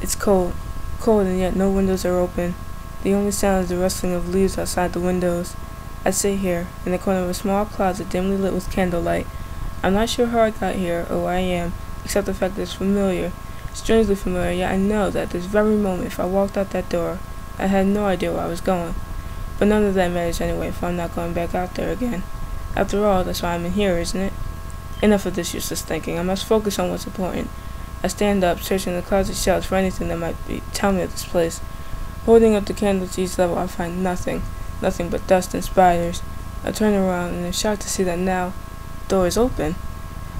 It's cold. Cold, and yet no windows are open. The only sound is the rustling of leaves outside the windows. I sit here, in the corner of a small closet dimly lit with candlelight. I'm not sure how I got here, or where I am, except the fact that it's familiar. Strangely familiar, yet I know that at this very moment, if I walked out that door, I had no idea where I was going. But none of that matters anyway, if I'm not going back out there again. After all, that's why I'm in here, isn't it? Enough of this useless thinking. I must focus on what's important. I stand up, searching the closet shelves for anything that might tell me of this place. Holding up the candle to each level, I find nothing. Nothing but dust and spiders. I turn around and am shocked to see that now the door is open.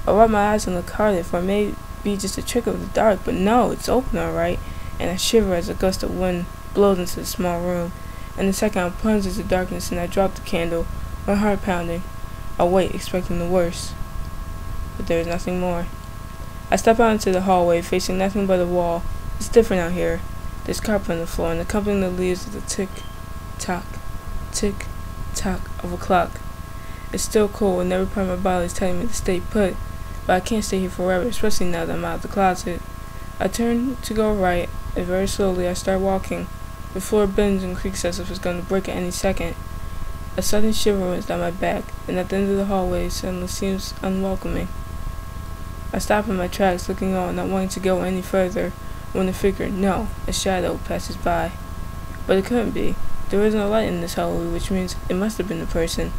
I rub my eyes and look harder, for it may be just a trick of the dark, but no, it's open alright, and I shiver as a gust of wind blows into the small room. In a second, I plunge into darkness and I drop the candle, my heart pounding. I wait, expecting the worst. But there is nothing more. I step out into the hallway, facing nothing but a wall. It's different out here. There's carpet on the floor, and accompanying the leaves is the tick-tock of a clock. It's still cold, and every part of my body is telling me to stay put, but I can't stay here forever, especially now that I'm out of the closet. I turn to go right, and very slowly I start walking. The floor bends and creaks as if it's going to break at any second. A sudden shiver runs down my back, and at the end of the hallway suddenly seems unwelcoming. I stop in my tracks, looking on, not wanting to go any further, when a figure, no, a shadow, passes by. But it couldn't be. There isn't a light in this hallway, which means it must have been a person.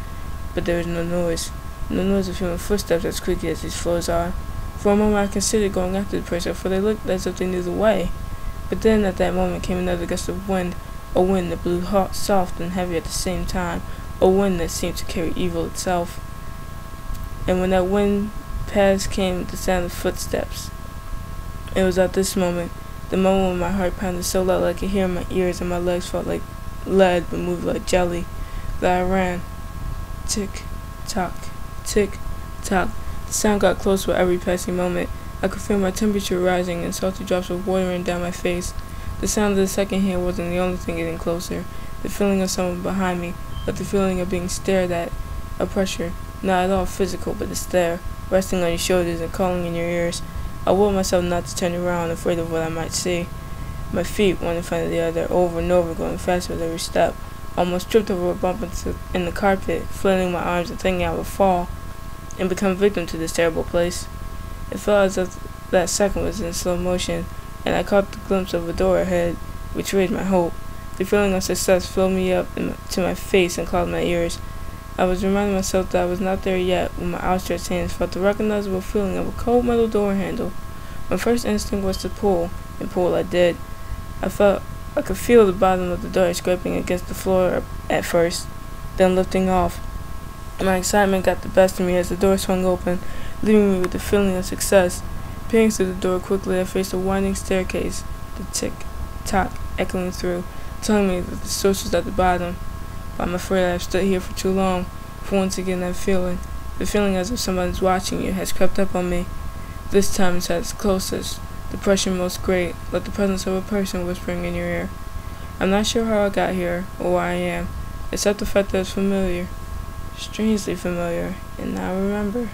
But there is no noise. No noise of human footsteps as creaky as these floors are. For a moment I considered going after the person, for they looked as if they knew the way. But then at that moment came another gust of wind, a wind that blew hot, soft, and heavy at the same time, a wind that seemed to carry evil itself. And when that wind passed came the sound of footsteps. It was at this moment, the moment when my heart pounded so loud I could hear in my ears and my legs felt like lead but moved like jelly, that I ran. Tick-tock, tick-tock. The sound got closer with every passing moment. I could feel my temperature rising and salty drops of water running down my face. The sound of the second hand wasn't the only thing getting closer. The feeling of someone behind me, like the feeling of being stared at, a pressure, not at all physical, but a stare, resting on your shoulders and calling in your ears. I willed myself not to turn around, afraid of what I might see. My feet, one in front of the other, over and over, going faster with every step. Almost tripped over a bump in the carpet, flailing my arms and thinking I would fall and become victim to this terrible place. It felt as if that second was in slow motion, and I caught the glimpse of a door ahead, which raised my hope. The feeling of success filled me up to my face and clogged my ears. I was reminding myself that I was not there yet when my outstretched hands felt the recognizable feeling of a cold metal door handle. My first instinct was to pull, and pull I did. I could feel the bottom of the door scraping against the floor at first, then lifting off. My excitement got the best of me as the door swung open, leaving me with the feeling of success. Peering through the door quickly, I faced a winding staircase, the tick-tock echoing through, telling me that the source was at the bottom. But I'm afraid I have stood here for too long, for once again that feeling, the feeling as if someone's watching you, has crept up on me. This time it's at its closest, the pressure most great, like the presence of a person whispering in your ear. I'm not sure how I got here, or where I am, except the fact that it's familiar, strangely familiar, and now I remember.